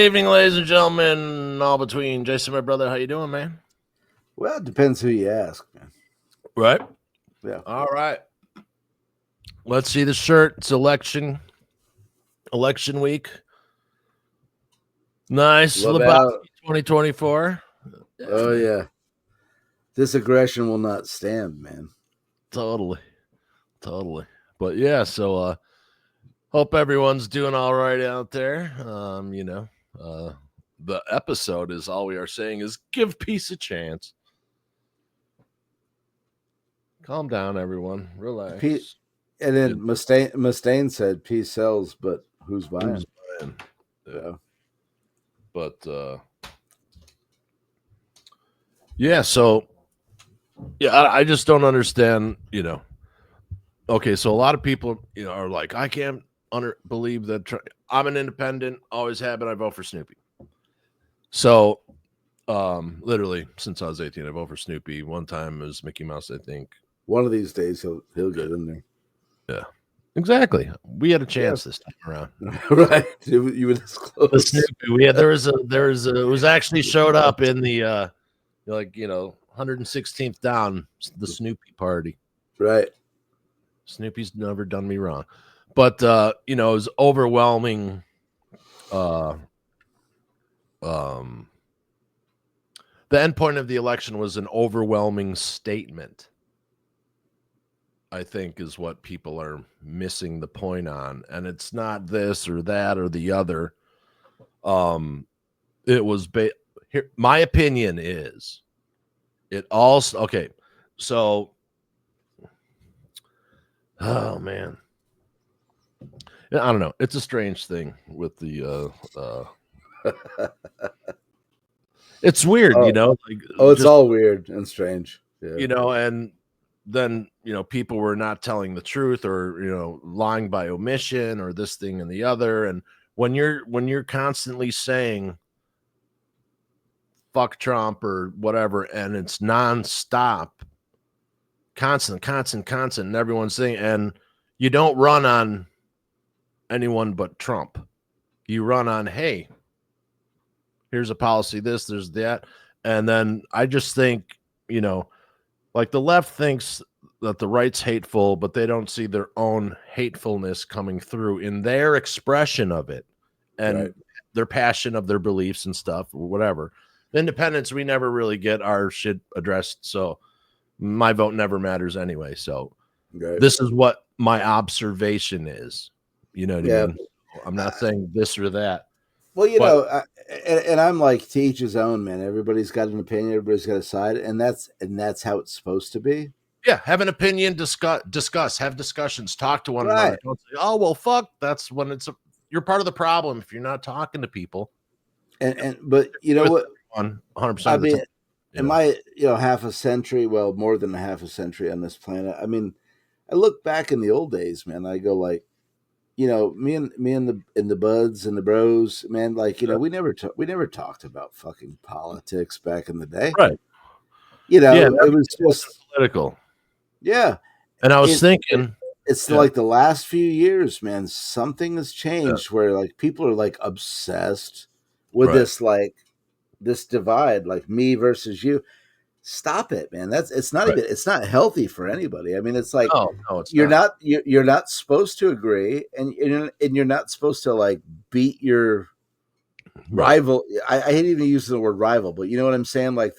evening, ladies and gentlemen, all between. Jason, my brother, how you doing, man? Well, it depends who you ask, man. Right? Yeah. All right. Let's see the shirt. It's election week. Nice. Love Lebowski out. 2024. Oh, yeah. This aggression will not stand, man. Totally. But yeah, so hope everyone's doing all right out there. The episode is all we are saying is give peace a chance. Calm down, everyone. Relax. And then Mustaine said peace sells, but who's buying? Yeah. But yeah, so yeah, I just don't understand, Okay, so a lot of people, are like, I can't believe that I'm an independent, always have been, I vote for Snoopy. So literally since I was 18, I vote for Snoopy. One time it was Mickey Mouse, I think. One of these days he'll get in there. Yeah. Exactly. We had a chance this time around. Right. You were this close. The Snoopy. It was actually showed up in the 116th down, the Snoopy party. Right. Snoopy's never done me wrong. But it was overwhelming the end point of the election was an overwhelming statement, I think, is what people are missing the point on. And it's not this or that or the other. It was here. My opinion is it all. Okay. So, oh man, I don't know. It's a strange thing with the, it's weird, it's all weird and strange. Yeah. And then, people were not telling the truth or, lying by omission or this thing and the other. And when you're constantly saying fuck Trump or whatever, and it's nonstop, constant, and everyone's saying, and you don't run on anyone but Trump. You run on, hey, here's a policy, this, there's that. And then I just think, like the left thinks that the right's hateful, but they don't see their own hatefulness coming through in their expression of it and their passion of their beliefs and stuff or whatever. The independents, we never really get our shit addressed. So my vote never matters anyway. So this is what my observation is. You know what I mean? I'm not saying this or that. Well, and I'm like, to each his own, man. Everybody's got an opinion. Everybody's got a side, and that's how it's supposed to be. Yeah, have an opinion, discuss, have discussions, talk to one another. Don't say, oh well, fuck. That's when you're part of the problem if you're not talking to people. But you know what? 100%. I mean, in my half a century, well, more than a half a century on this planet. I mean, I look back in the old days, man. I go like, me and the buds and the bros, man. Like, we never talked about fucking politics back in the day, right? It was just political. Yeah, and I was thinking, it's like the last few years, man. Something has changed where like people are like obsessed with this divide, like me versus you. Stop it, man. It's not even, it's not healthy for anybody. I mean, it's like, you're not supposed to agree, and you're not supposed to like beat your rival. I hate even using the word rival, but you know what I'm saying? Like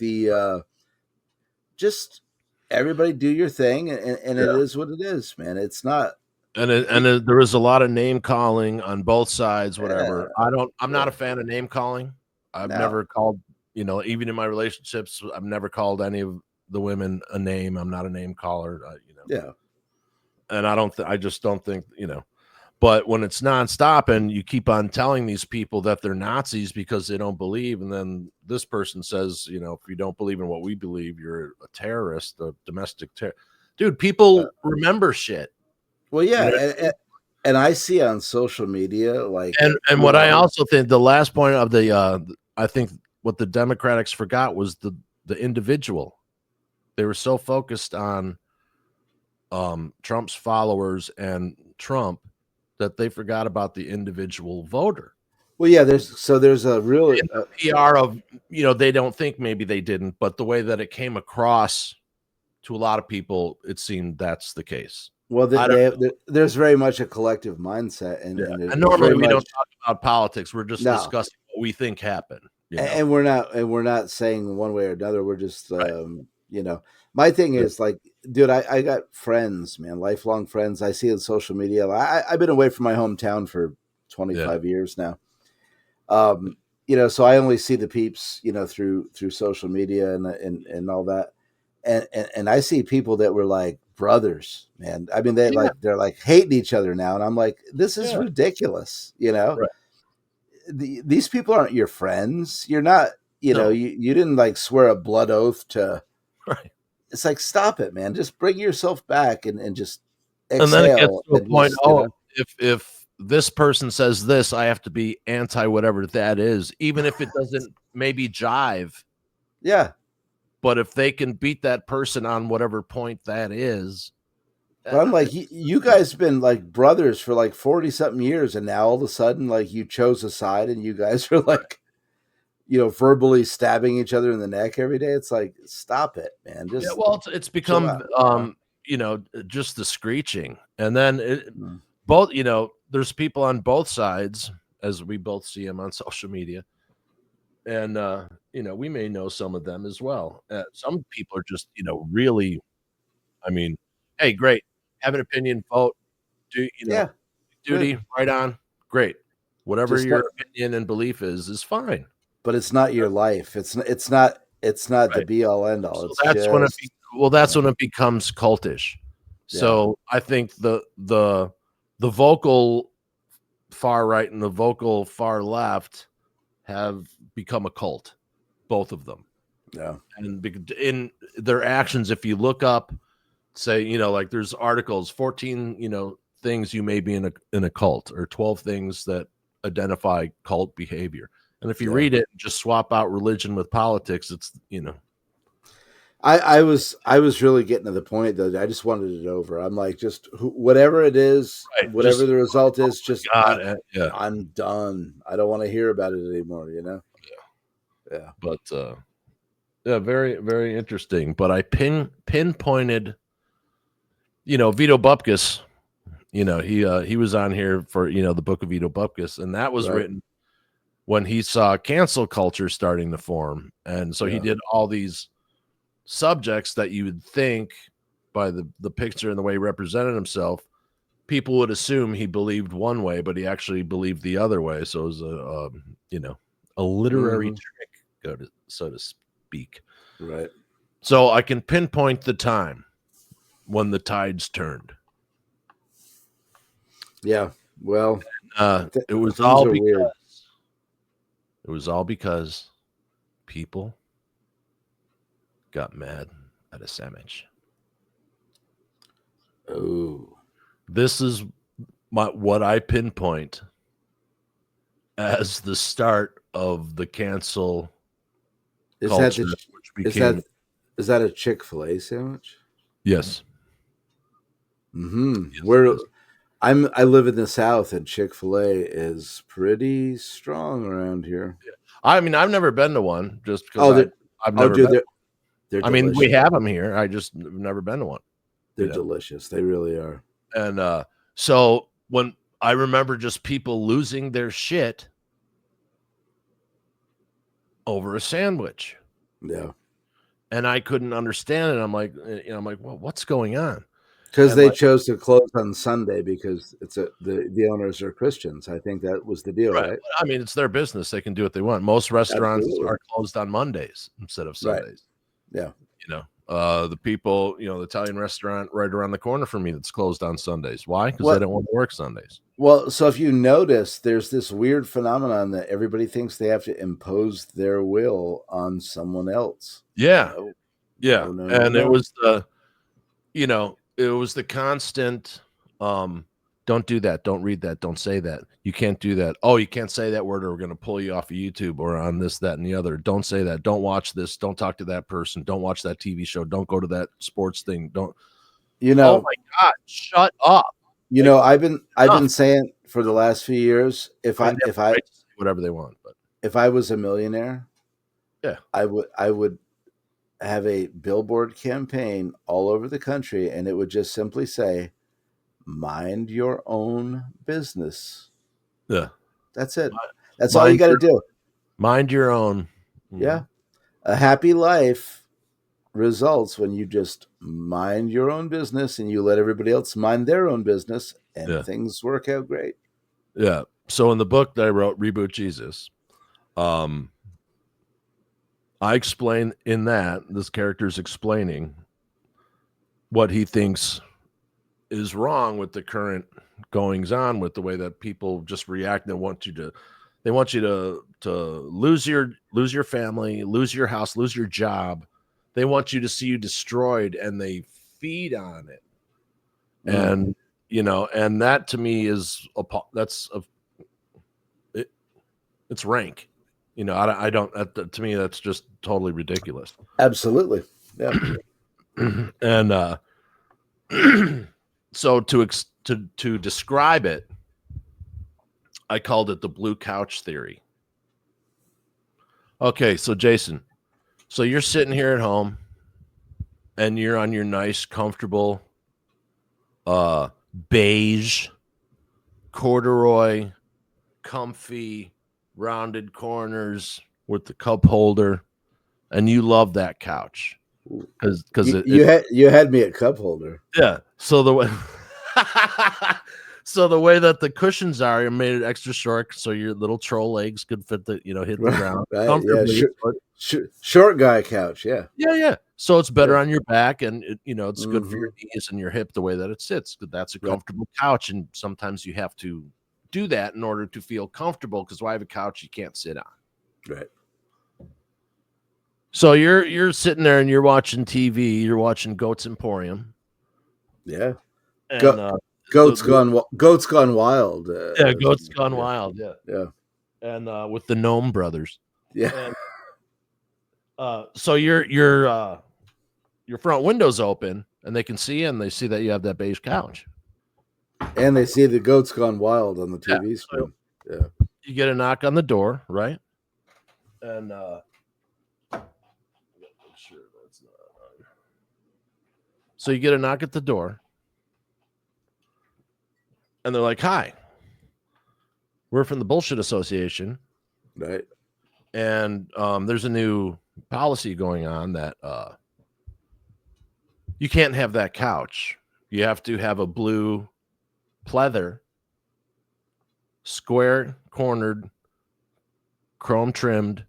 just everybody do your thing, and it is what it is, man. It's not. And there was a lot of name calling on both sides, whatever. I'm not a fan of name calling. I've never called, even in my relationships, I've never called any of the women a name. I'm not a name caller, Yeah. And I just don't think, but when it's nonstop and you keep on telling these people that they're Nazis because they don't believe, and then this person says, if you don't believe in what we believe, you're a terrorist, a domestic terror. Dude, people remember shit. Well, yeah, and I see on social media like, and what I also think the last point of I think what the Democrats forgot was the individual. They were so focused on Trump's followers and Trump that they forgot about the individual voter. Well, yeah, there's a real In the PR of, they don't think maybe they didn't, but the way that it came across to a lot of people, it seemed that's the case. well, I don't there's very much a collective mindset, Yeah, and and there's normally very we much don't talk about politics. We're just no, discussing what we think happened, and we're not saying one way or another. We're just Right. my thing Yeah. is like, dude, I got friends, man, lifelong friends. I see on social media. I've been away from my hometown for Yeah. 25 years now. So I only see the peeps, through social media and all that. And I see people that were like brothers, man. I mean, Yeah. they're like hating each other now. And I'm like, this is Yeah. ridiculous. Right. These people aren't your friends. You're not, No. you didn't like swear a blood oath to, Right. it's like, stop it, man. Just bring yourself back and just And then it gets exhale to a and point, just, if this person says this, I have to be anti whatever that is, even if it doesn't maybe jive. yeah. But if they can beat that person on whatever point that is, But I'm like, you guys been like brothers for like 40 something years. And now all of a sudden, like you chose a side and you guys are like, verbally stabbing each other in the neck every day. It's like, stop it, man. yeah, Just well, it's chill become, out. just the screeching, and then Mm. both, there's people on both sides, as we both see them on social media, and we may know some of them as well. Some people are just, really, I mean, hey, great, have an opinion, vote, do Yeah, good. duty, right on, great, whatever Just your not, opinion and belief is fine. but it's not your life. It's not the Right. be all end all. So It's that's when it just, that's when it becomes cultish. yeah, So I think the vocal far right and the vocal far left have become a cult, both of them. yeah, And in their actions, if you look up, say, like there's articles, 14, things you may be in a cult, or 12 things that identify cult behavior. And if you yeah. read it, just swap out religion with politics, it's, I was really getting to the point that I just wanted it over. I'm like, just whatever it is, right. whatever Just, the result oh is, just my God. Yeah. I'm done. I don't want to hear about it anymore. Yeah, But, yeah, very, very interesting. But I pinpointed, Vito Bupkis. He was on here for the book of Vito Bupkis, and that was right. written when he saw cancel culture starting to form, and so he Yeah, did all these subjects that you would think, by the picture and the way he represented himself, people would assume he believed one way, but he actually believed the other way. So it was a literary hmm trick, so to speak. right. So I can pinpoint the time when the tides turned. Yeah. Well, It was things all are weird. because people got mad at a sandwich. Oh, This is what I pinpoint as the start of the cancel is that culture, the which is became that is that a Chick-fil-A sandwich? yes, Mm-hmm. yes, it is. I live in the South, and Chick-fil-A is pretty strong around here. I mean, I've never been to one, just because Oh, they're I've oh, never dude, been. they're I mean, we delicious. have them here. I just have never been to one. They're delicious. They really are. And so when I remember just people losing their shit over a sandwich, Yeah, and I couldn't understand it. I'm like, well, what's going on? because And they like, chose to close on Sunday because the owners are Christians. I think that was the deal, right? right? I mean, it's their business; they can do what they want. Most restaurants Absolutely. are closed on Mondays instead of Right. Sundays. Yeah. The people, the Italian restaurant right around the corner from me that's closed on Sundays. Why? Because they Well, don't want to work Sundays. well, so if you notice, there's this weird phenomenon that everybody thinks they have to impose their will on someone else. Yeah, No, yeah, no, no, no, and no. it was the constant. Don't do that. Don't read that. Don't say that. You can't do that. Oh, you can't say that word, or we're going to pull you off of YouTube or on this, that, and the other. Don't say that. Don't watch this. Don't talk to that person. Don't watch that TV show. Don't go to that sports thing. Don't. You Oh know, my God! Shut up. you Like, know, I've been enough. saying for the last few years, if I I didn't have if the I right to say whatever they want. But if I was a millionaire, yeah, I would have a billboard campaign all over the country, and it would just simply say, "Mind your own business." yeah. That's it. That's all you Mind got to your do. mind your own. Yeah. A happy life results when you just mind your own business and you let everybody else mind their own business, and Yeah, things work out great. yeah. So in the book that I wrote, Reboot Jesus, I explain in that this character's explaining what he thinks is wrong with the current goings on with the way that people just react. They want you to lose your family, lose your house, lose your job. They want you to see you destroyed, and they feed on it. And and that to me is it's rank. I don't to me that's just totally ridiculous. Absolutely. Yeah. And so to describe it, I called it the blue couch theory. Okay, so Jason, so you're sitting here at home and you're on your nice, comfortable, beige, corduroy, comfy, rounded corners with the cup holder, and you love that couch because You had me at cup holder. yeah. So the way so the way that the cushions are made it extra short, so your little troll legs could hit the hit the ground Right. Yeah. comfortably. Short guy couch. Yeah. Yeah. So it's better Yeah. on your back, and it's good for Mm-hmm. your knees and your hip the way that it sits. That's a Right. comfortable couch, and sometimes you have to do that in order to feel comfortable. Because why have a couch you can't sit on? Right. So you're sitting there and you're watching TV. You're watching Goats Emporium, Yeah. and Goats gone wild. yeah, Goats Gone Wild. Yeah, Yeah. and with the Gnome Brothers. Yeah. And so your front window's open, and they can see, and they see that you have that beige couch. And they see the Goats Gone Wild on the Yeah. TV So screen. Yeah. you get a knock on the door, right? And so you get a knock at the door, and they're like, "Hi, we're from the Bullshit Association, Right. and there's a new policy going on that you can't have that couch. You have to have a blue pleather, square cornered, chrome trimmed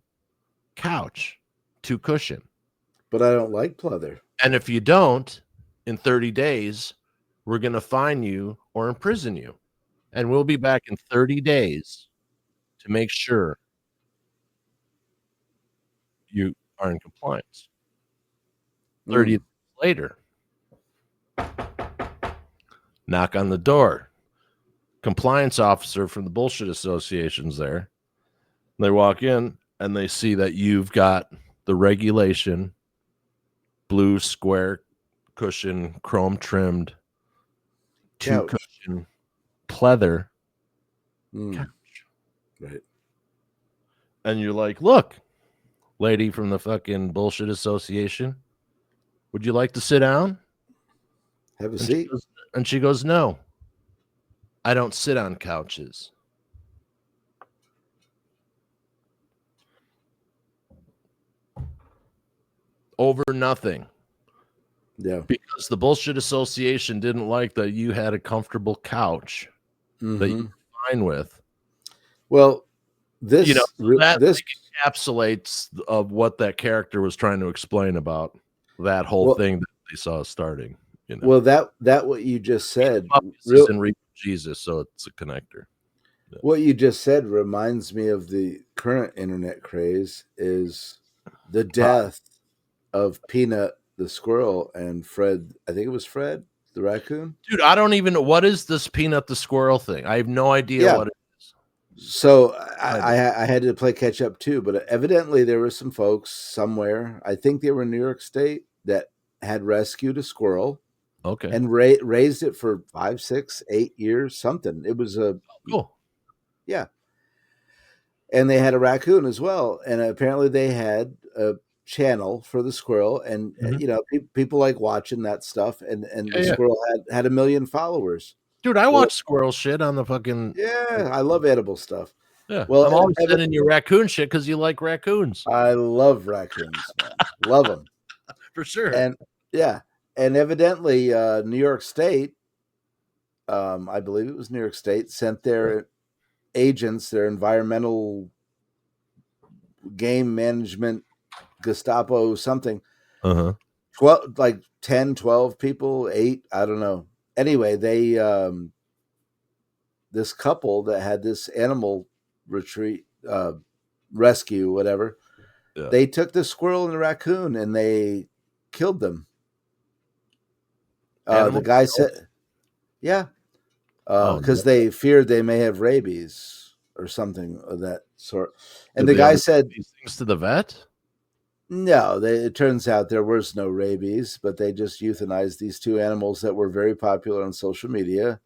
couch, 2 cushion. But I don't like pleather. And if you don't, in 30 days, we're going to fine you or imprison you. And we'll be back in 30 days to make sure you are in compliance." 30 days later, knock on the door. Compliance officer from the Bullshit Association's there. They walk in and they see that you've got the regulation blue square cushion, chrome trimmed, Couch. 2 cushion pleather couch. Right. And you're like, "Look, lady from the fucking Bullshit Association, would you like to sit down?" Have a And seat. she goes, "No, I don't sit on couches." Over nothing. Yeah. Because the Bullshit Association didn't like that you had a comfortable couch that you're fine with. Well, this that this encapsulates of what that character was trying to explain about that whole thing that they saw starting. Well, that what you just said, is in Reap Jesus, so it's a connector. Yeah. What you just said reminds me of the current internet craze is the death of Peanut the squirrel and Fred. I think it was Fred the raccoon. Dude, I don't even know what is this Peanut the squirrel thing. I have no idea what it is. So I had to play catch up too, but evidently there were some folks somewhere. I think they were in New York State that had rescued a squirrel. Okay. And raised it for 5, 6, 8 years, something. It was cool. Yeah. and they had a raccoon as well. And apparently they had a channel for the squirrel, and Mhm. people like watching that stuff. And Yeah, the yeah. squirrel had 1 million followers. Dude, I Well, watch squirrel shit on the fucking yeah, I love edible stuff. yeah. Well, I'm always sending you raccoon shit because you like raccoons. I love raccoons, man. Love them. For sure. And yeah, and evidently, New York State, I believe it was New York State, sent their agents, their environmental game management Gestapo something, Uh-huh. 12, like 10, 12 people, 8, I don't know. Anyway, they this couple that had this animal retreat, rescue, whatever, Yeah. they took the squirrel and the raccoon and they killed them. The Animal guy control? said, yeah, Oh, no. because they feared they may have rabies or something of that sort. And Did the they guy ever said, take these things to the vet? no, it turns out there was no rabies, but they just euthanized these two animals that were very popular on social media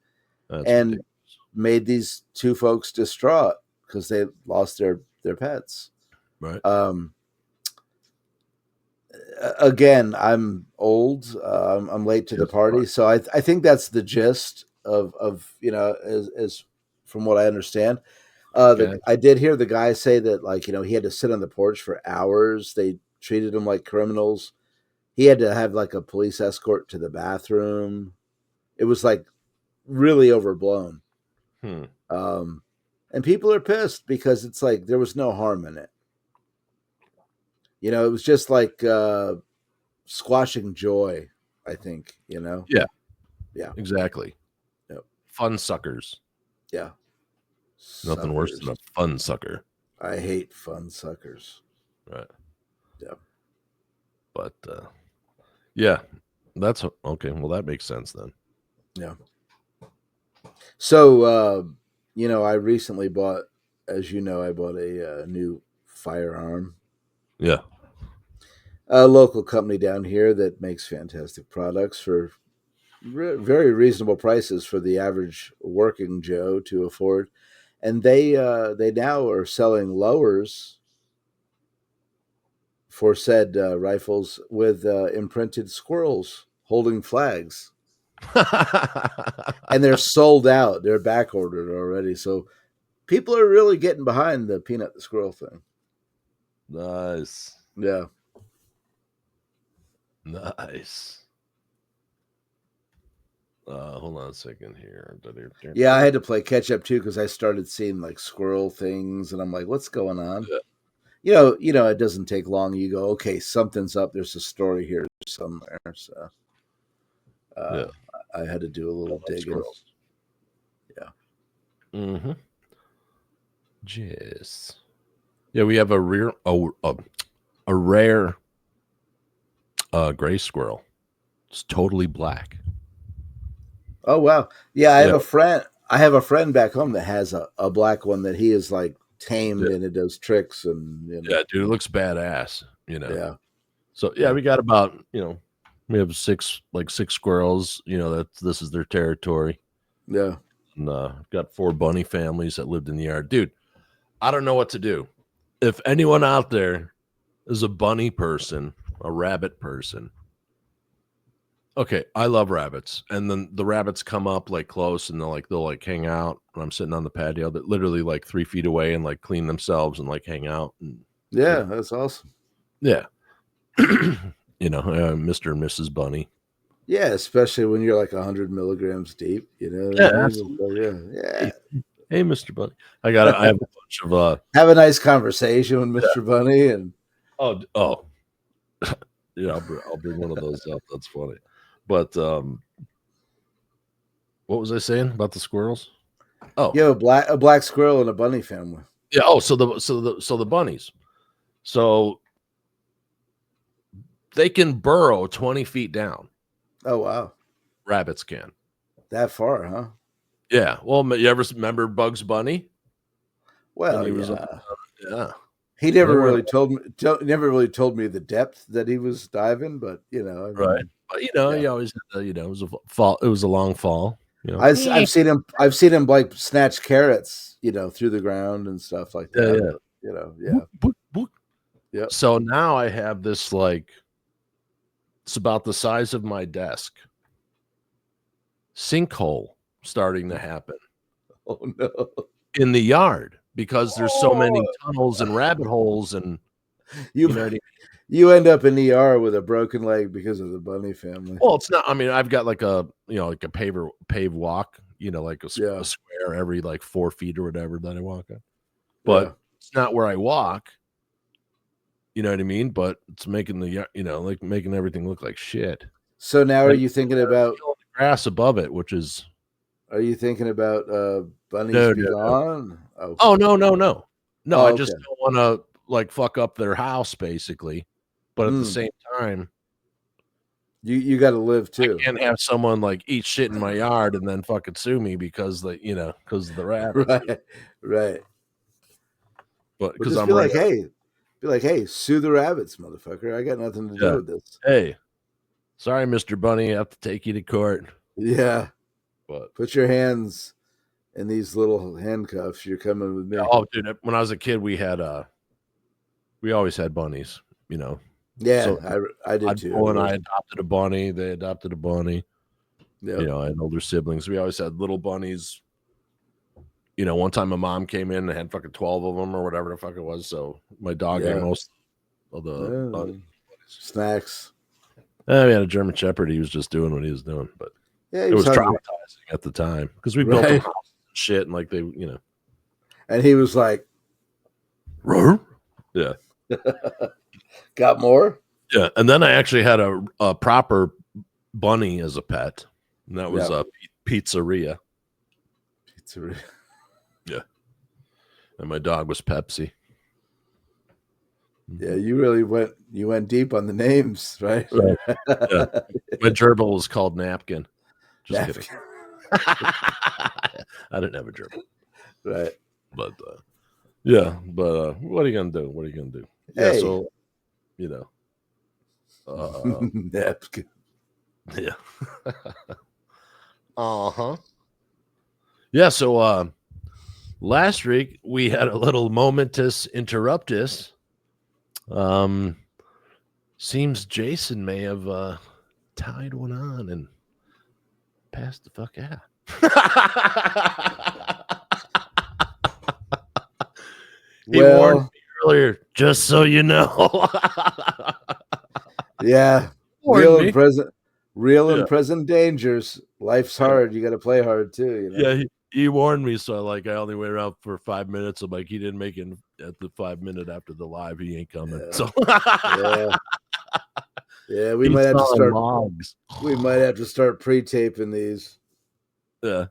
That's and ridiculous. made these two folks distraught because they lost their pets. Right. Again, I'm old. I'm late to the Yes, party, so I think that's the gist of as from what I understand. okay. I did hear the guy say that, like, he had to sit on the porch for hours. They treated him like criminals. He had to have like a police escort to the bathroom. It was like really overblown. Hmm. And people are pissed because it's like there was no harm in it. It was just like squashing joy, I think. Yeah, Yeah. exactly. Yep. Fun suckers. Yeah. Nothing worse than a Suckers. fun sucker. I hate fun suckers. Right. Yeah. But yeah, that's okay. Well, that makes sense then. Yeah. So, I recently bought, as you know, I bought a new firearm. Yeah. A local company down here that makes fantastic products for very reasonable prices for the average working Joe to afford. And they now are selling lowers for said rifles with imprinted squirrels holding flags, and they're sold out. They're back ordered already. So people are really getting behind the peanut the squirrel thing. Nice. Yeah. Nice. Hold on a second here. Yeah, I had to play catch up too because I started seeing like squirrel things, and I'm like, "What's going on?" Yeah. It doesn't take long. You go, "Okay, something's up. There's a story here somewhere." So, Yeah. I had to do a little digging. Squirrels. Yeah. Mm-hmm. Yes. Yeah, we have a rare gray squirrel. It's totally black. Oh wow. Yeah, I have Yeah. a friend. I have a friend back home that has a black one that he is like tamed Yeah. and it does tricks and Yeah, dude, it looks badass. Yeah. So yeah, Yeah. we got about we have six squirrels. This is their territory. Yeah. And got 4 bunny families that lived in the yard. Dude, I don't know what to do. If anyone out there is a bunny person, a rabbit person, okay, I love rabbits. And then the rabbits come up like close and they'll hang out. And I'm sitting on the patio that literally like 3 feet away and like clean themselves and like hang out. And Yeah, that's awesome. yeah. Mr. and Mrs. Bunny. Yeah, especially when you're like 100 milligrams deep, you know what Yeah, I mean? absolutely. Yeah. Hey, Mr. Bunny. I have a bunch of Have a nice conversation with Mr. Bunny and oh yeah, I'll bring one of those up. That's funny. But what was I saying about the squirrels? Oh, you have a black squirrel in a bunny family. yeah. Oh, so the bunnies. So they can burrow 20 feet down. Oh wow. Rabbits can. That far, huh? Yeah. Well, you ever remember Bugs Bunny? Well, He was yeah. yeah. He never really told me the depth that he was diving, but I mean, Right. But yeah. you always had it was a fall. It was a long fall. You know, I've seen him. I've seen him like snatch carrots, through the ground and stuff like yeah, that. yeah. Yeah, Boop, boop, boop. yep. So now I have this like it's about the size of my desk sinkhole starting to happen Oh no! in the yard because there's so many Oh, tunnels and rabbit holes and you you know what I mean? you end up in ER with a broken leg because of the bunny family. Well, it's not. I mean, I've got like a like a paved walk, like Yeah, a square every like 4 feet or whatever that I walk on. But yeah. it's not where I walk. You know what I mean? But it's making like making everything look like shit. So now, Like about killing the grass above it, which is are you thinking about bunnies no, be no, no. gone? Oh Okay. no, no, no, no. Oh, I okay. just don't want to like fuck up their house, basically. But at the Mm. same time, You got to live I too. can't have someone like eat shit in my yard and then fucking sue me because because of the rabbits. Right, right. But Well, because just I'm right. be like, hey, sue the rabbits, motherfucker. I got nothing to do Yeah. with this. Hey, sorry, Mr. Bunny. I have to take you to court. Yeah. But Put your hands in these little handcuffs. You're coming with me. oh, dude, when I was a kid, we always had bunnies. Yeah, So I did I'd too. go and I adopted a bunny. They adopted a bunny. Yeah. I had older siblings. We always had little bunnies. One time my mom came in and had fucking 12 of them or whatever the fuck it was. So my dog ate Yeah. most of the bunnies. Snacks. We had a German Shepherd. He was just doing what he was doing, but Yeah, it he was was hungry. traumatizing at the time because we built them Right. houses and shit, and like they, And he was like, yeah, got more? yeah. And then I actually had a proper bunny as a pet, and that was Yeah. a pizzeria. Pizzeria. Yeah, and my dog was Pepsi. Yeah, you went deep on the names, right? Right. Yeah. My gerbil was called Napkin. Just kidding. I didn't have a gerbil. Right. But yeah, but what are you gonna do? What are you gonna do? Yeah, Hey. so Napkin. yeah. Uh-huh. Yeah, so last week we had a little momentous interruptus. Seems Jason may have tied one on and passed the fuck out. He warned me earlier, just so you know. Yeah. Warned me. Real and Yeah. present dangers. Life's hard. You got to play hard too. Yeah, he warned me, so I only went out for 5 minutes. I'm like, he didn't make it at the 5 minute after the live. He ain't coming. Yeah. So yeah, we might have to start logs. We might have to start pre-taping these. Yeah.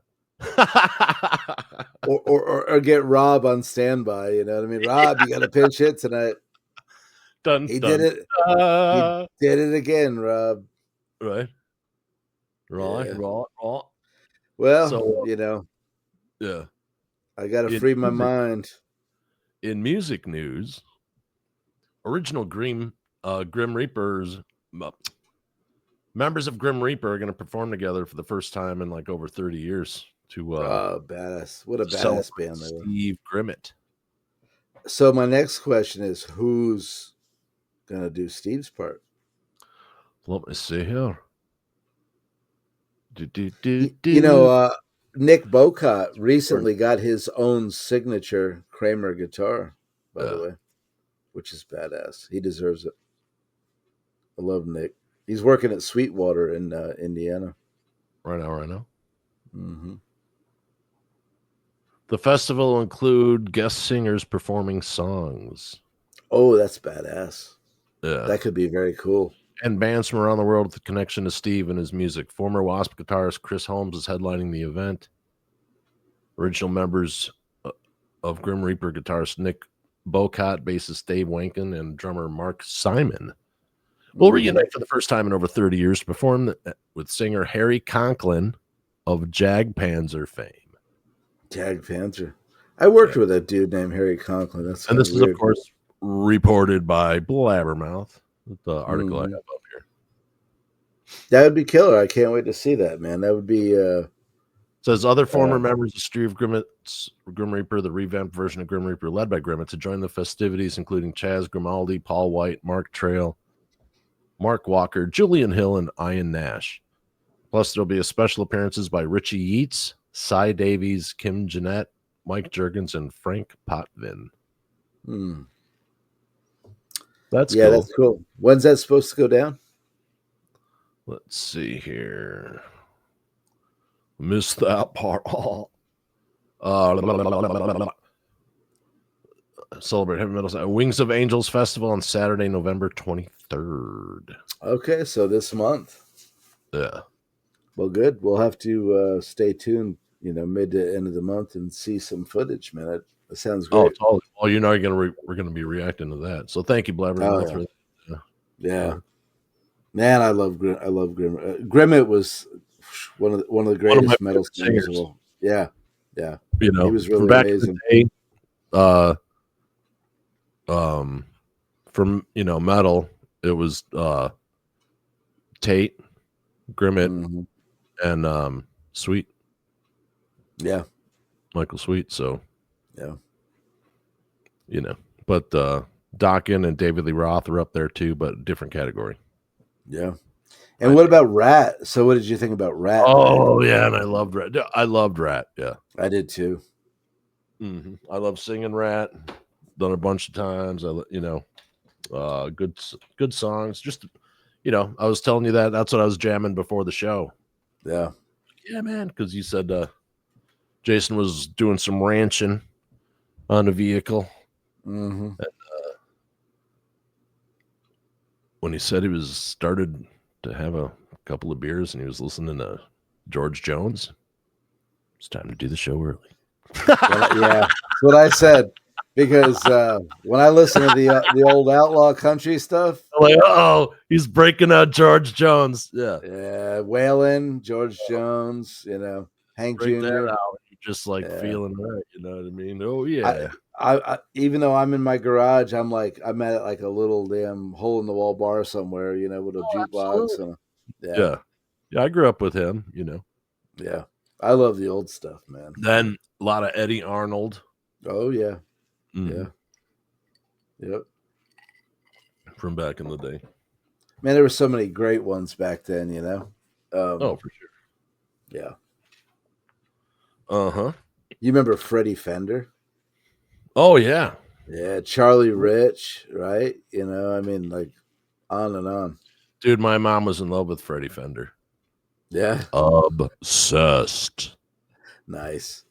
or get Rob on standby. You know what I mean? Rob, you got to pitch hit tonight. He did it. He did it again, Rob. Right. Raw. Well, so, yeah. I got to free my mind. In music news, original Grim Reapers, members of Grim Reaper are going to perform together for the first time in like over 30 years to badass. What a badass band they were. Steve Grimmett. So my next question is, who's going to do Steve's part? Let me see here. Nick Bocott recently got his own signature Kramer guitar, by the way, which is badass. He deserves it. I love Nick. He's working at Sweetwater in Indiana. Right now. Mm-hmm. The festival will include guest singers performing songs. Oh, that's badass. Yeah. That could be very cool. And bands from around the world with a connection to Steve and his music. Former Wasp guitarist Chris Holmes is headlining the event. Original members of Grim Reaper guitarist Nick Bocott, bassist Dave Wankin, and drummer Mark Simon will reunite for the first time in over 30 years to perform with singer Harry Conklin of Jag Panzer fame. Jag Panzer. I worked with a dude named Harry Conklin. And this is, of course, reported by Blabbermouth. The article I have up here. That would be killer. I can't wait to see that, man. That would be Says other former members of Steve Grimmett's Grim Reaper, the revamped version of Grim Reaper led by Grimmett, to join the festivities, including Chaz Grimaldi, Paul White, Mark Trail, Mark Walker, Julian Hill, and Ian Nash. Plus, there'll be a special appearances by Richie Yeats, Cy Davies, Kim Jeanette, Mike Juergens, and Frank Potvin. That's cool. That's cool. When's that supposed to go down? Let's see here. Missed that part. Celebrate Heavy Metal Wings of Angels Festival on Saturday, November 23rd. Okay, so this month. Yeah. Well, good. We'll have to stay tuned, mid to end of the month and see some footage, man. That sounds great. Oh, totally. Well, we're gonna be reacting to that. So thank you, Blabber. For that. Yeah. Man, I love Grim. Grimmett was one of the greatest metal singers. Yeah. He was really amazing. In the day, from metal, it was Tate, Grimmett, and Sweet. Yeah, Michael Sweet. So yeah, but Dokken and David Lee Roth are up there too, but different category. Yeah. And what about Rat? So what did you think about Rat? Oh, man? Yeah, and I loved Rat. I loved Rat. Yeah, I did too. I love singing Rat. Done a bunch of times. Good songs. Just I was telling you that's what I was jamming before the show. Yeah, man, because you said Jason was doing some ranching on a vehicle. And, when he said he was started to have a couple of beers and he was listening to George Jones, it's time to do the show early. Yeah, that's what I said. Because when I listen to the old outlaw country stuff, like, oh, he's breaking out George Jones. Yeah, Waylon, George Jones, Hank Break Jr. That out. You're just feeling right. You know what I mean? Oh yeah. I even though I'm in my garage, I'm at like a little damn hole in the wall bar somewhere, with a jukebox. And yeah. I grew up with him. Yeah, I love the old stuff, man. Then a lot of Eddie Arnold. Oh yeah, yeah, yep. From back in the day, man, there were so many great ones back then. Oh, for sure. Yeah. You remember Freddie Fender? Oh yeah. Yeah, Charlie Rich, right? Like on and on. Dude, my mom was in love with Freddie Fender. Yeah. Obsessed. Nice.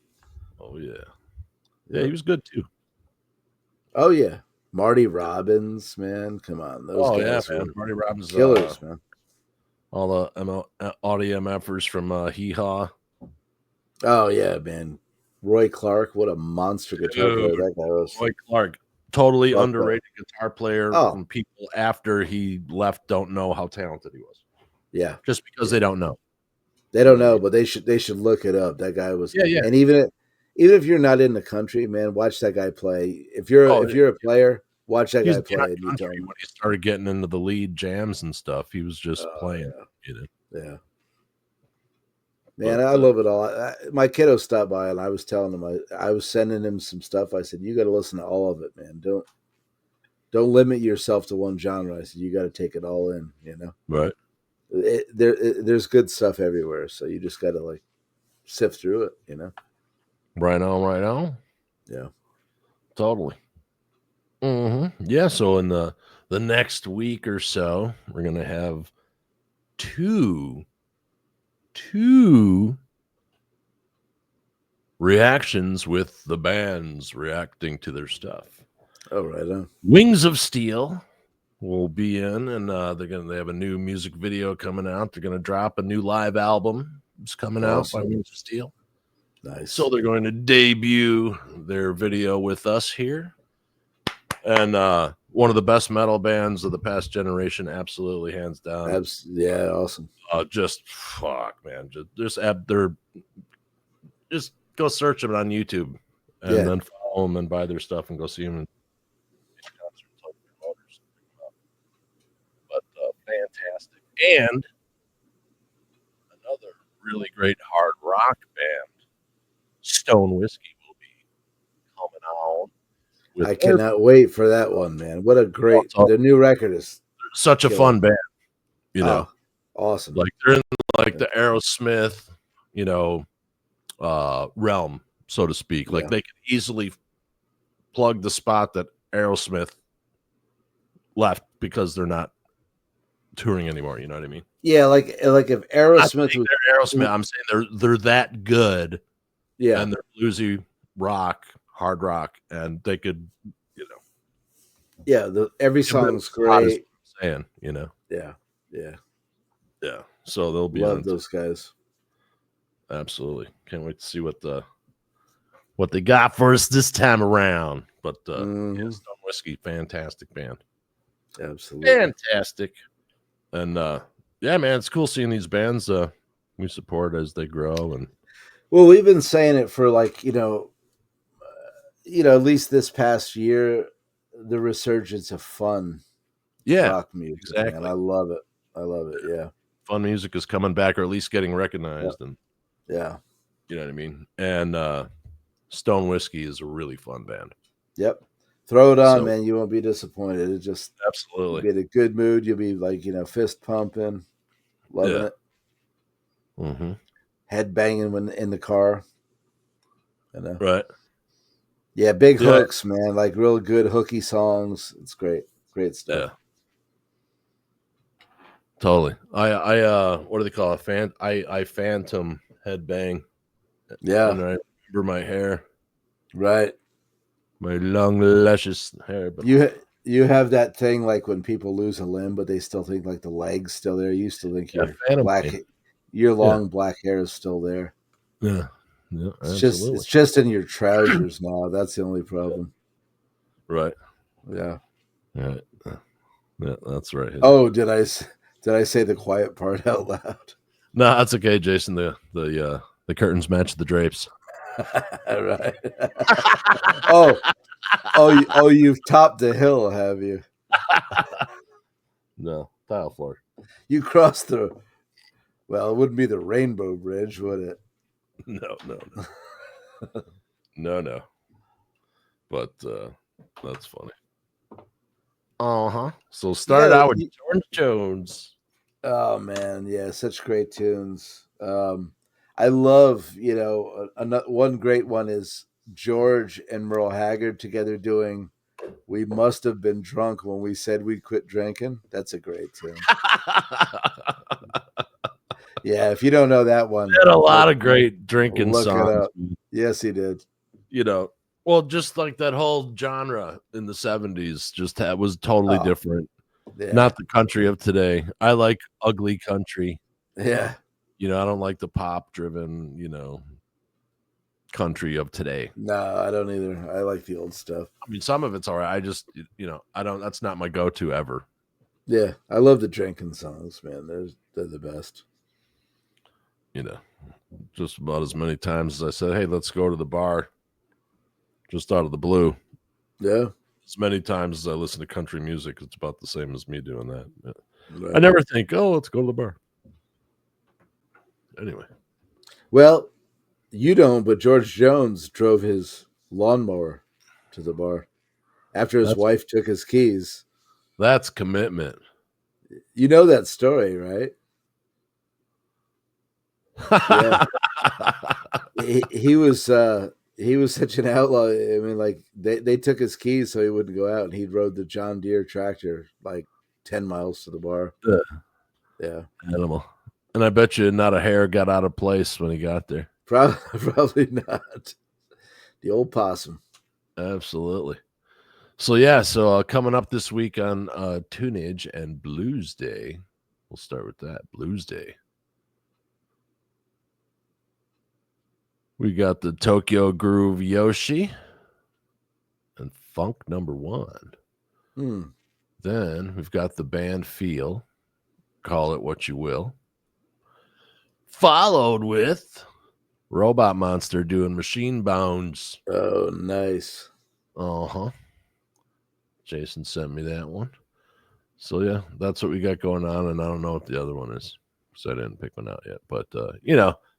Oh yeah. Yeah, he was good too. Oh yeah. Marty Robbins, man. Come on. Those guys man. Marty Robbins killers, man. All the MFers from Hee Haw. Oh yeah, man. Roy Clark, what a monster guitar player that guy was. Roy Clark, totally underrated guitar player. From people after he left don't know how talented he was. Yeah, just because they don't know. They don't know, but they should look it up. That guy was. Yeah. And even if you're not in the country, man, watch that guy play. If you're a player, watch that guy play. When he started getting into the lead jams and stuff, he was just playing. Yeah. Man, I love it all. My kiddo stopped by and I was telling him, I was sending him some stuff. I said, you got to listen to all of it, man. Don't limit yourself to one genre. I said, you got to take it all in, Right. There's good stuff everywhere. So you just got to sift through it, Right on. Yeah. Totally. Yeah. So in the next week or so, we're going to have two reactions with the bands reacting to their stuff. Oh, right on. Wings of Steel will be in, and they have a new music video coming out. They're gonna drop a new live album. It's coming out by Wings of Steel. Nice. So they're going to debut their video with us here. And one of the best metal bands of the past generation, absolutely, hands down. Yeah, awesome. Just fuck, man. Just go search them on YouTube and then follow them and buy their stuff and go see them. But fantastic. And another really great hard rock band, Stone Whiskey, will be coming on with I their cannot wait for that one, man. What a great also the new record is such a killer. fun band, you know. Oh, awesome. Like they're in like Yeah. the Aerosmith, realm, so to speak. Like Yeah. they could easily plug the spot that Aerosmith left because they're not touring anymore. You know what I mean? Yeah, like if I'm not Aerosmith saying was they're Aerosmith. I'm saying they're that good yeah. and they're bluesy rock, hard rock, and they could, Yeah, every give them a song's spot is great. what I'm saying. Yeah. Yeah. Yeah. So they'll be Love on. those guys. Absolutely. Can't wait to see what they got for us this time around. But Mhm. Stone Whiskey, fantastic band. Absolutely. Fantastic. And yeah, man, it's cool seeing these bands we support as they grow. And Well, we've been saying it for like, at least this past year, the resurgence of fun yeah, rock music, man. exactly. I love it. I love it. Yeah. Fun music is coming back, or at least getting Yeah. recognized. And Yeah. you know what I mean? And Stone Whiskey is a really fun band. Yep. Throw it on, So man. You won't be disappointed. It just you'll absolutely. be in a good mood. You'll be like, fist pumping, loving Yeah. it, Mm-hmm. head banging when in the car. Right. Yeah, big Yeah. hooks, man. Like real good hooky songs. It's great. Great stuff. Yeah. Totally. I what do they call it? I phantom headbang. Yeah. And I remember my hair, Right. my long luscious hair. But You have that thing like when people lose a limb, but they still think like the leg's still there. You still think yeah, phantom pain. your Yeah. long black hair is still there. Yeah. Yeah. It's Absolutely. just in your trousers now. That's the only problem. Right. Yeah. Right. Yeah, that's right. Oh, did I say the quiet part out loud? No, that's okay, Jason. The curtains match the drapes. Right. You've topped the hill, have you? No, tile floor. You crossed the. Well, it wouldn't be the Rainbow Bridge, would it? No. No. But that's funny. So started out with George Jones. Oh man, yeah, such great tunes. I love, one great one is George and Merle Haggard together doing "We Must Have Been Drunk When We Said We'd Quit Drinking." That's a great tune. Yeah, if you don't know that one, He had a lot of great drinking look songs. it up. Yes, he did. Well, just like that whole genre in the 70s just was totally different. Yeah. Not the country of today. I like ugly country. Yeah. I don't like the pop driven, country of today. No, I don't either. I like the old stuff. I mean, some of it's all right. I just, I don't, that's not my go-to ever. Yeah. I love the drinking songs, man. They're the best. Just about as many times as I said, hey, let's go to the bar. Just out of the blue. Yeah. As many times as I listen to country music, it's about the same as me doing that. Yeah. Right. I never think, oh, let's go to the bar. Anyway. Well, you don't, but George Jones drove his lawnmower to the bar after his wife took his keys. That's commitment. You know that story, right? Yeah. He was such an outlaw. I mean, like they took his keys so he wouldn't go out, and he rode the John Deere tractor like 10 miles to the bar. Yeah. Animal. And I bet you not a hair got out of place when he got there. Probably not. The old possum. Absolutely. So coming up this week on Tunage and Blues Day, we'll start with that. Blues Day. We got the Tokyo Groove Yoshi and Funk Number 1. Then we've got the band Feel, Call It What You Will. Followed with Robot Monster doing Machine Bounds. Oh, nice. Jason sent me that one. So yeah, that's what we got going on, and I don't know what the other one is, so I didn't pick one out yet. But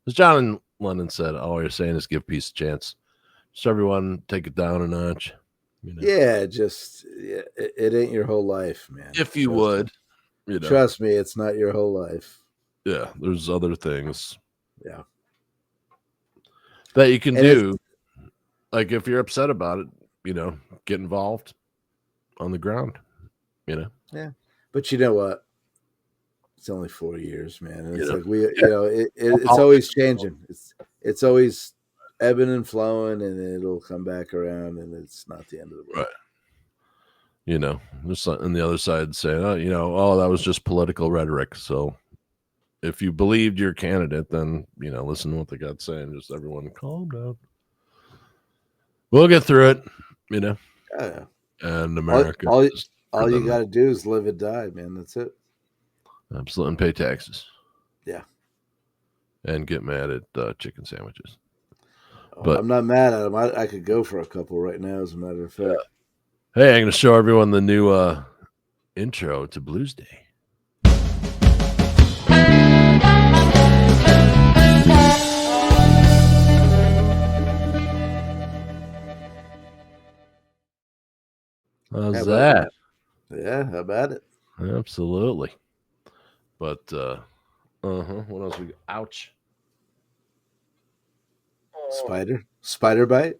As John Lennon said, all you're saying is give peace a chance. Just everyone take it down a notch. Yeah, it ain't your whole life, man. If you would, trust me, it's not your whole life. Yeah, there's other things. Yeah, that you can do. Like if you're upset about it, get involved on the ground. Yeah, but you know what? It's only 4 years, man. And it's like it's always changing. It's always ebbing and flowing, and it'll come back around, and it's not the end of the world. Right. There's on the other side saying, oh, that was just political rhetoric. So if you believed your candidate, then, listen to what they got saying. Just everyone calm down. We'll get through it, Yeah. And America. All you got to do is live and die, man. That's it. Absolutely. And pay taxes. Yeah. And get mad at chicken sandwiches. But I'm not mad at them. I could go for a couple right now, as a matter of fact. Yeah. Hey, I'm going to show everyone the new intro to Blues Day. How's that? Yeah, how about it? Absolutely. But what else we got? Ouch. Spider bite?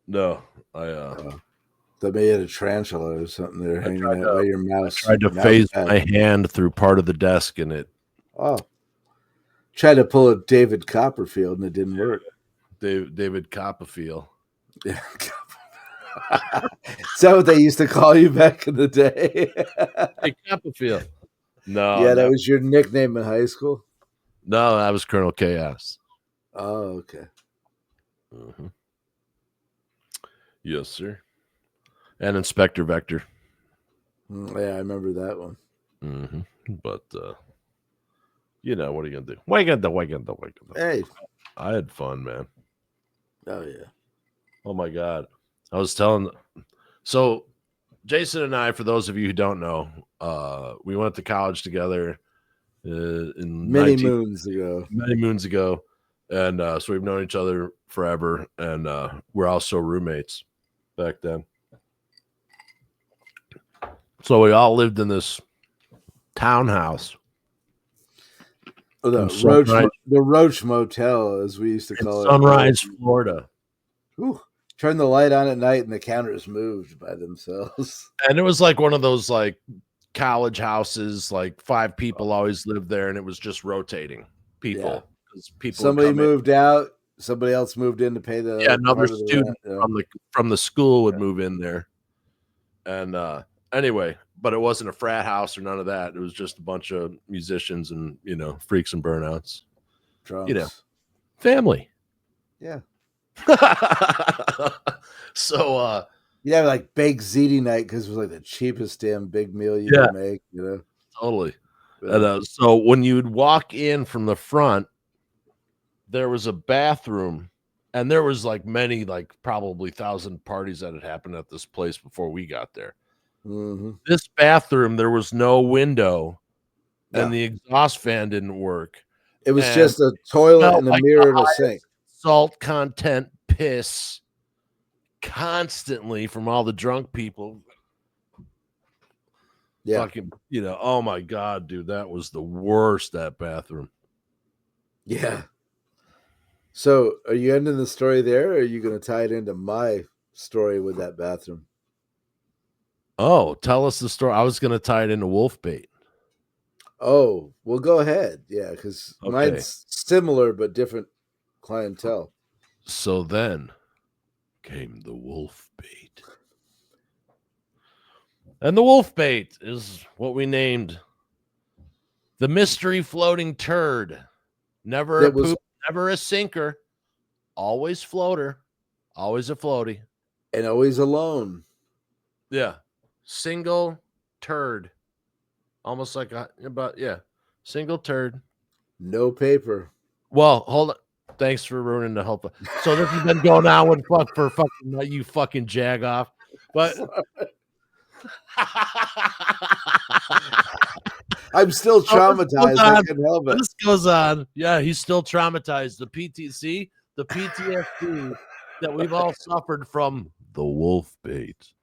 No, That may have a tarantula or something there hanging out by your mouse. I tried to phase my hand through part of the desk and it. Oh. Tried to pull a David Copperfield and it didn't work. David Copperfield. Yeah. Is that what they used to call you back in the day? Hey, Copperfield. No. Yeah, that was your nickname in high school? No, that was Colonel Chaos. Oh, okay. Mm-hmm. Yes, sir. And Inspector Vector. Yeah, I remember that one. Mm-hmm. But, what are you going to do? What are you going to do? Hey. I had fun, man. Oh, yeah. Oh, my God. I was telling... So, Jason and I, for those of you who don't know, we went to college together many moons ago. And so we've known each other forever. And we're also roommates back then. So we all lived in this townhouse. Oh, the Roach Motel, as we used to call it. Sunrise, Florida. Ooh, turn the light on at night and the counters moved by themselves. And it was like one of those like college houses, like 5 people always lived there, and it was just rotating people. Yeah. Somebody moved out, somebody else moved in to pay the another student from the school would move in there. And anyway, but it wasn't a frat house or none of that. It was just a bunch of musicians and freaks and burnouts. Drunks. Family. Yeah. So like baked ziti night because it was like the cheapest damn big meal you could make, Totally. Yeah. And, so when you'd walk in from the front, there was a bathroom, and there was like many, like probably 1,000 parties that had happened at this place before we got there. Mm-hmm. This bathroom, there was no window, and the exhaust fan didn't work. It was just a toilet and a mirror and a sink. Salt content piss constantly from all the drunk people. Yeah. Fucking, oh my God, dude, that was the worst, that bathroom. Yeah. So are you ending the story there, or are you going to tie it into my story with that bathroom? Oh, tell us the story. I was going to tie it into wolf bait. Oh, well, go ahead. Yeah, because mine's similar but different clientele. So then came the wolf bait. And the wolf bait is what we named the mystery floating turd. Never a poop, never a sinker, always floater, always a floaty. And always alone. Yeah. Single turd. Almost like single turd. No paper. Well, hold on. Thanks for ruining the hope. So this has been going on with you fucking jag off. But I'm still So traumatized. I couldn't help it. this goes on. Yeah, he's still traumatized. The PTSD that we've all suffered from the wolf bait.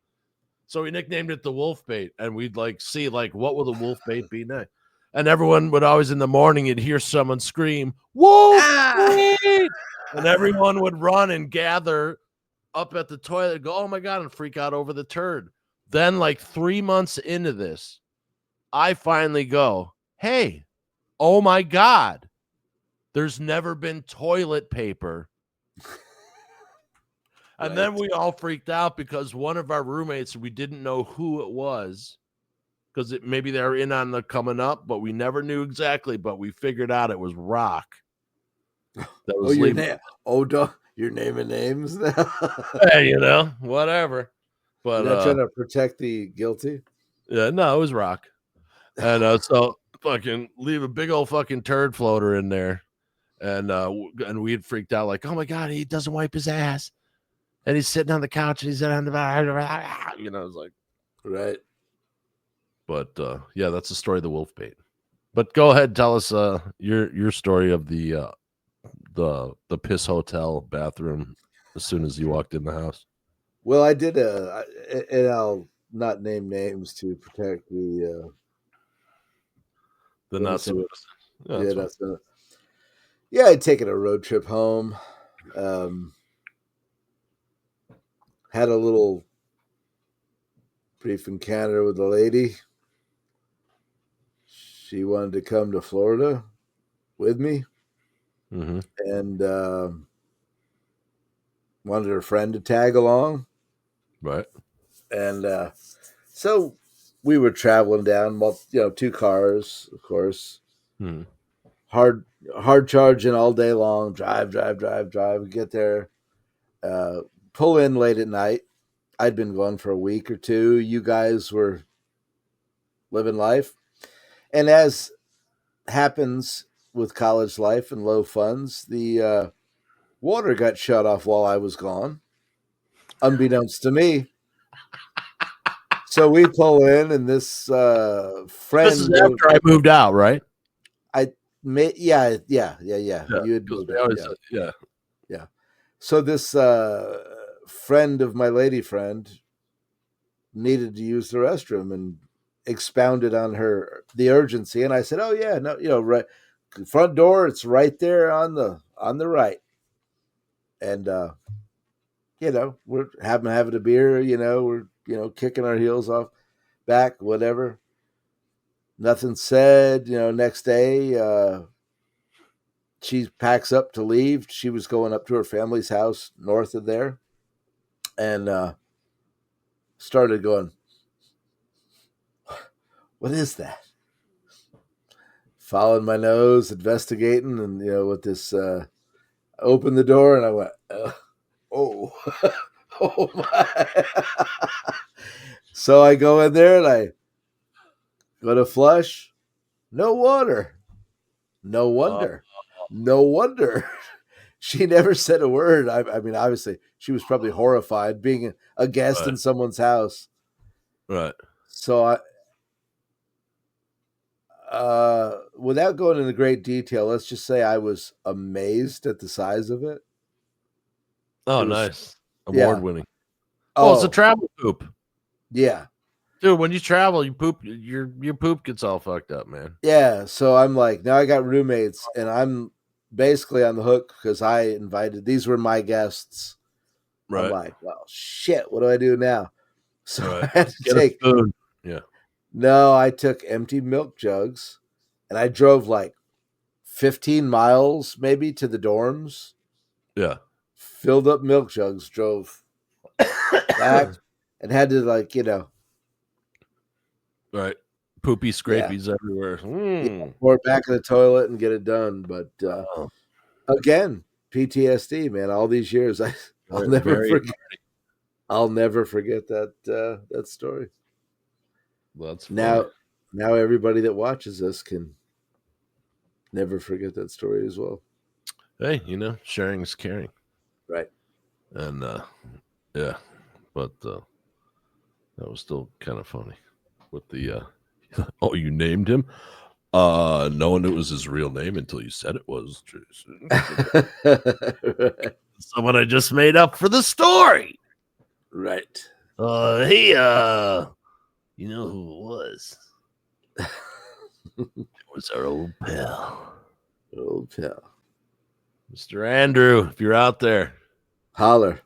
So we nicknamed it the wolf bait, and we'd like see like what will the wolf bait be next. And everyone would always in the morning you'd hear someone scream wolf Ah! bait, and everyone would run and gather up at the toilet and go, oh my God, and freak out over the turd. Then like 3 months into this, I finally go, hey, oh my God, there's never been toilet paper. And then we all freaked out because one of our roommates, we didn't know who it was because maybe they were in on the coming up, but we never knew exactly. But we figured out it was Rock. That was leaving. You're naming names now. Hey, whatever. But You're not trying to protect the guilty. yeah, no, it was Rock. And so fucking leave a big old fucking turd floater in there. And we had freaked out like, oh my God, he doesn't wipe his ass. And he's sitting on the couch and he's on the, it's like, right. But yeah, that's the story of the wolf bait. But go ahead, tell us your story of the piss hotel bathroom as soon as you walked in the house. Well, I did and I'll not name names to protect the Not so innocent. Yeah, that's yeah, I'd taken a road trip home. Had a little brief encounter with a lady. She wanted to come to Florida with me, and wanted her friend to tag along. Right. And so we were traveling down, 2 cars, of course. Hard charging all day long. Drive. Get there. Pull in late at night. I'd been gone for a week or two. You guys were living life. And as happens with college life and low funds, the water got shut off while I was gone, unbeknownst to me. So we pull in, and this friend. This is after I moved out, right? Yeah. You had moved out. Yeah. So this friend of my lady friend needed to use the restroom and expounded on the urgency, and I said, "Oh yeah, no, right, front door, it's right there on the right." And we're having a beer, we're kicking our heels off back, whatever. Nothing said. Next day, she packs up to leave. She was going up to her family's house north of there, and started going, what is that? Following my nose, investigating, and with this, opened the door, and I went, oh, oh my! So I go in there and I go to flush, no water. No wonder. No wonder. She never said a word. I mean, obviously, she was probably horrified being a guest in someone's house. Right. So without going into great detail, let's just say I was amazed at the size of it. Oh, nice. Award winning. Oh, well, it's a travel poop. Yeah. Dude, when you travel, you poop, your poop gets all fucked up, man. Yeah. So I'm like, now I got roommates, and I'm basically on the hook because I invited, these were my guests. Right. I'm like, well, shit, what do I do now? So I had to take food. Yeah. No, I took empty milk jugs, and I drove like 15 miles maybe to the dorms. Yeah. Filled up milk jugs, drove back, and had to right, poopy scrapies everywhere. Yeah, pour it back in the toilet and get it done. But again, PTSD, man. All these years, I'll never forget. I'll never forget that story. That's funny. Now everybody that watches us can never forget that story as well. Hey, sharing is caring. Right. And yeah, but that was still kind of funny with the oh, you named him? Knowing it was his real name until you said it was, Jason. Someone I just made up for the story. Right. Hey, you know who it was? It was our old pal. Old pal. Mr. Andrew, if you're out there, holler.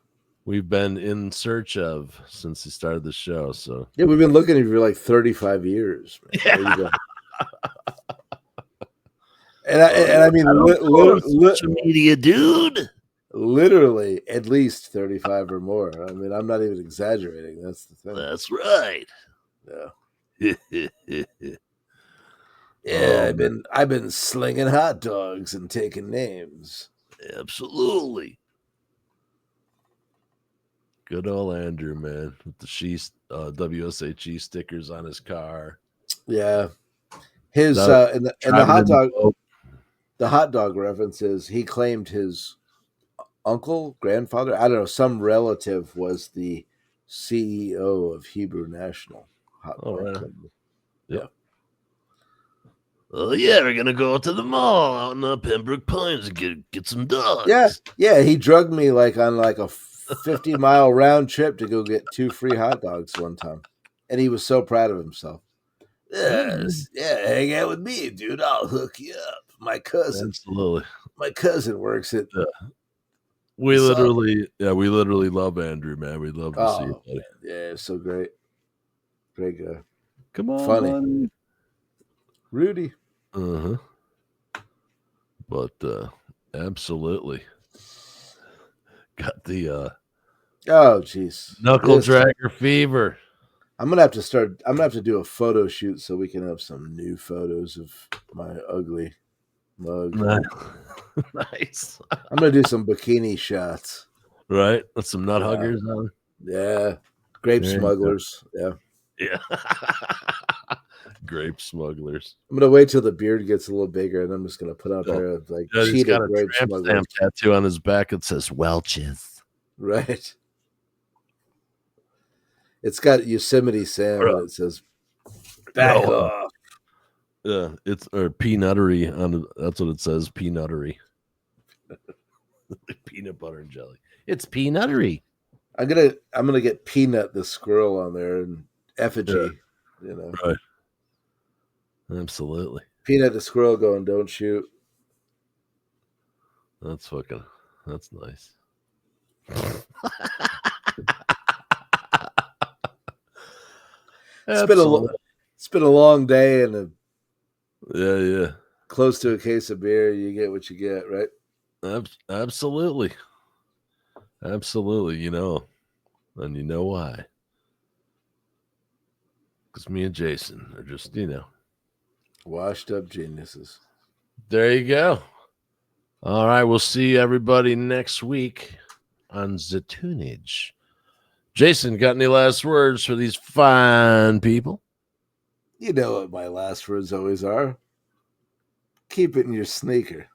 We've been in search of since he started the show. So yeah, we've been looking at you for like 35 years. Man. Yeah. There you go. And I mean, social media, dude. Literally at least 35 or more. I mean, I'm not even exaggerating. That's the thing. That's right. Yeah. Yeah, I've been slinging hot dogs and taking names. Absolutely. Good old Andrew, man, with the WSHE stickers on his car. Yeah. His and the hot dog reference is he claimed his uncle, grandfather, I don't know, some relative was the CEO of Hebrew National Hot Dog Company. Yeah. Oh yeah, we're gonna go to the mall out in Pembroke Pines and get some dogs. Yeah. He drugged me like on like a 50-mile round trip to go get 2 free hot dogs one time, and he was so proud of himself. Yes, hang out with me, dude. I'll hook you up. My cousin, absolutely. My cousin works at. We literally love Andrew, man. We love to see you, buddy. Yeah, so great, great guy. Come on, funny, buddy. Rudy. But absolutely got the oh jeez, knuckle dragger fever. I'm gonna have to do a photo shoot so we can have some new photos of my ugly mug. Nice. I'm gonna do some bikini shots. Right, with some nut huggers on. Yeah, grape smugglers. Yeah. Grape smugglers. I'm gonna wait till the beard gets a little bigger, and I'm just gonna put out there like he's got a grape stamp tattoo on his back. It says Welch's. Right. It's got Yosemite Sam, and it says back off. Yeah, it's or peanuttery on. That's what it says. Peanuttery. Peanut butter and jelly. It's peanuttery. I'm gonna get Peanut the squirrel on there and effigy. You know. Right. Absolutely. Peanut the squirrel going, don't shoot. That's nice. It's been a long day and yeah. Close to a case of beer, you get what you get, right? Absolutely. You know, and you know why? Because me and Jason are just, washed up geniuses. There you go. All right, we'll see everybody next week on the Tunage. Jason, got any last words for these fine people? You know what my last words always are. Keep it in your sneaker.